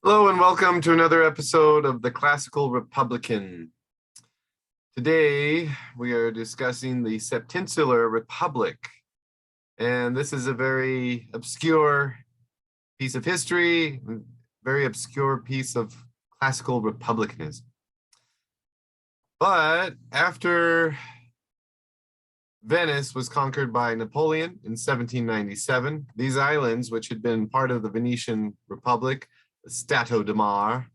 Hello and welcome to another episode of the Classical Republican. Today we are discussing the Septinsular Republic, and this is a very obscure piece of history, very obscure piece of classical republicanism. But after Venice was conquered by Napoleon in 1797, these islands, which had been part of the Venetian Republic, Stato di Mar,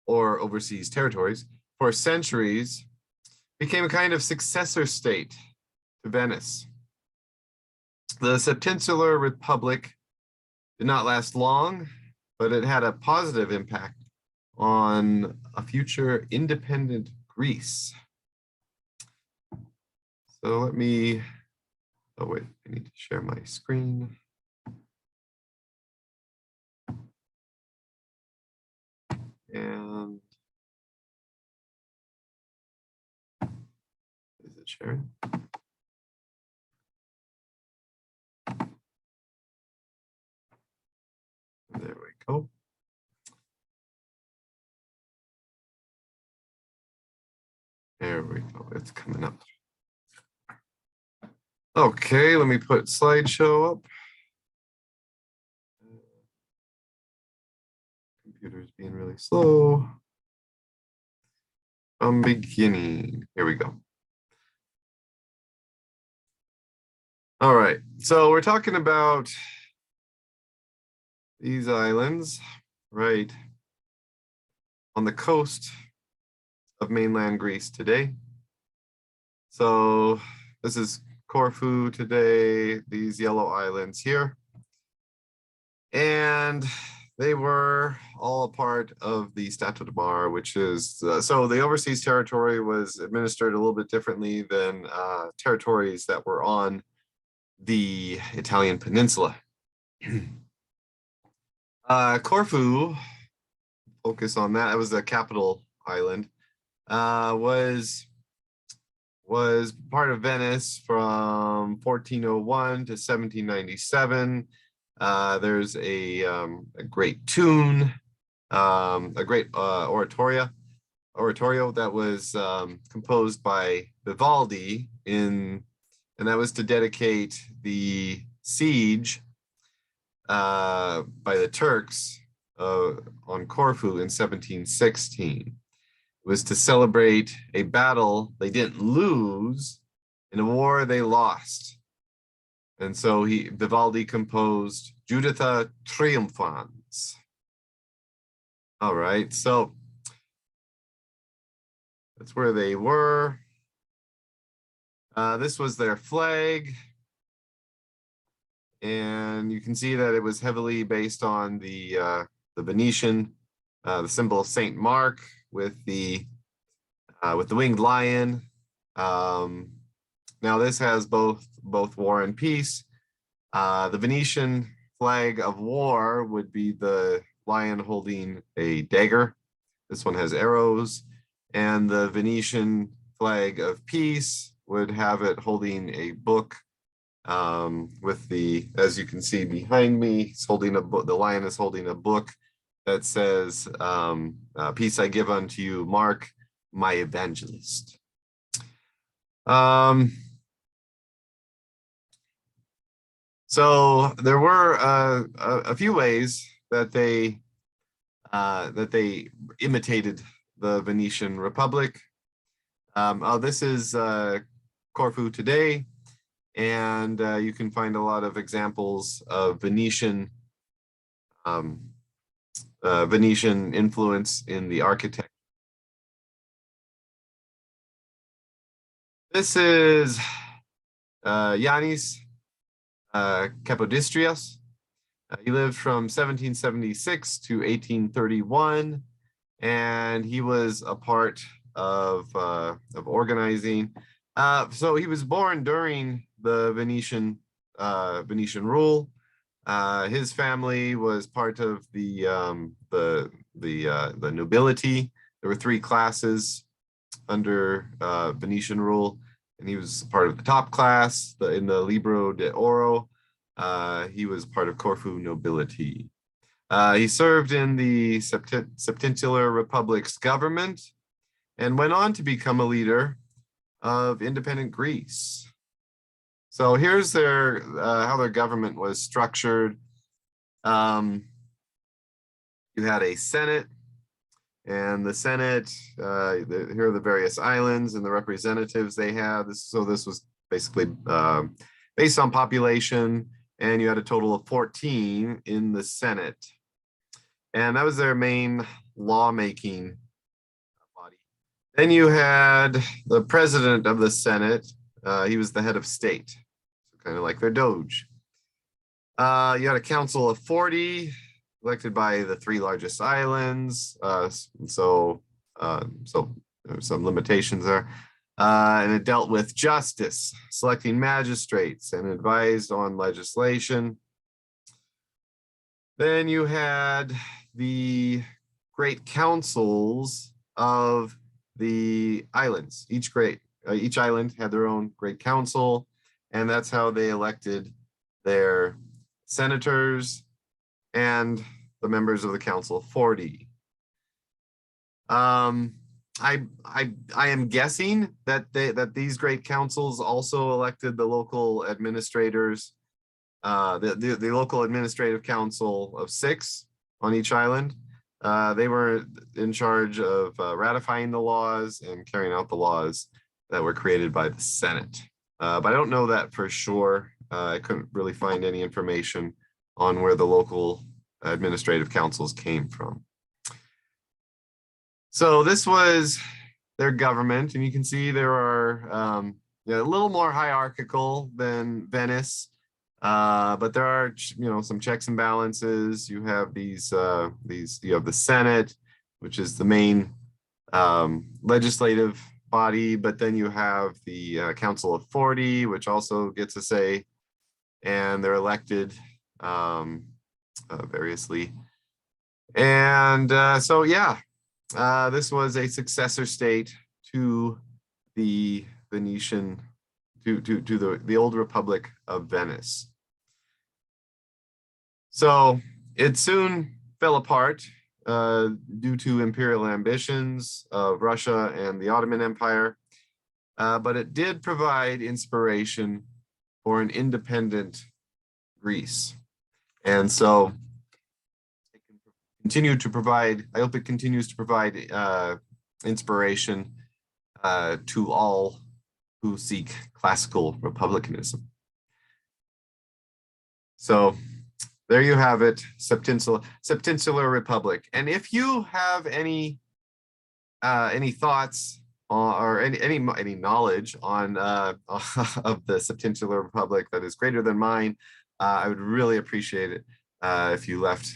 or overseas territories, for centuries, became a kind of successor state to Venice. The Septinsular Republic did not last long, but it had a positive impact on a future independent Greece. So let me, oh wait, I need to share my screen. And is it sharing? There we go. There we go. It's coming up. Okay, let me put slideshow up. Computer's being really slow. I'm beginning. Here we go. All right, so we're talking about these islands, right, on the coast of mainland Greece today. So this is Corfu today, these yellow islands here. And they were all a part of the Stato di Mar, which is, so the overseas territory was administered a little bit differently than territories that were on the Italian peninsula. Corfu, focus on that, it was the capital island, was part of Venice from 1401 to 1797. There's a great tune, a great oratorio that was composed by Vivaldi and that was to dedicate the siege by the Turks on Corfu in 1716. It was to celebrate a battle they didn't lose in a war they lost. And so Vivaldi composed Juditha Triumphans. All right, so that's where they were. This was their flag. And you can see that it was heavily based on the Venetian, the symbol of Saint Mark with the winged lion. Now this has both war and peace. The Venetian flag of war would be the lion holding a dagger. This one has arrows. And the Venetian flag of peace would have it holding a book with as you can see behind me, it's holding a book. The lion is holding a book that says, peace I give unto you, Mark, my evangelist. So there were a few ways that they imitated the Venetian Republic. This is Corfu today, and you can find a lot of examples of Venetian influence in the architecture. This is Yanis Kapodistrias. He lived from 1776 to 1831, and he was a part of organizing. So he was born during the Venetian rule. His family was part of the nobility. There were three classes under Venetian rule, and he was part of the top class in the Libro de Oro. He was part of Corfu nobility. He served in the Septinsular Republic's government and went on to become a leader of independent Greece. So here's their how their government was structured. You had a Senate, and the Senate, here are the various islands and the representatives they had. So this was basically based on population, and you had a total of 14 in the Senate. And that was their main lawmaking body. Then you had the president of the Senate. He was the head of state, kind of like their Doge. You had a council of 40, elected by the 3 largest islands. So there's some limitations there. And it dealt with justice, selecting magistrates, and advised on legislation. Then you had the great councils of the islands. Each island had their own great council, and that's how they elected their senators and the members of the Council of 40. I am guessing that these great councils also elected the local administrators, the local administrative council of 6 on each island. They were in charge of ratifying the laws and carrying out the laws that were created by the Senate. But I don't know that for sure. I couldn't really find any information on where the local administrative councils came from. So this was their government, and you can see there are a little more hierarchical than Venice, but there are some checks and balances. You have you have the Senate, which is the main legislative body, but then you have the Council of 40, which also gets a say, and they're elected variously. And so yeah, this was a successor state to the Venetian, to the old Republic of Venice. So it soon fell apart due to imperial ambitions of Russia and the Ottoman Empire, but it did provide inspiration for an independent Greece. And so it can continue to provide, I hope it continues to provide inspiration to all who seek classical republicanism. So there you have it, Septinsular Republic. And if you have any thoughts or any knowledge on of the Septinsular Republic that is greater than mine, I would really appreciate it if you left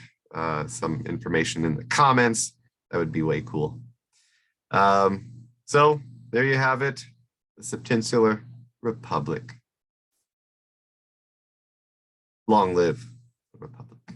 some information in the comments. That would be way cool. So there you have it, the Septinsular Republic. Long live the Republic.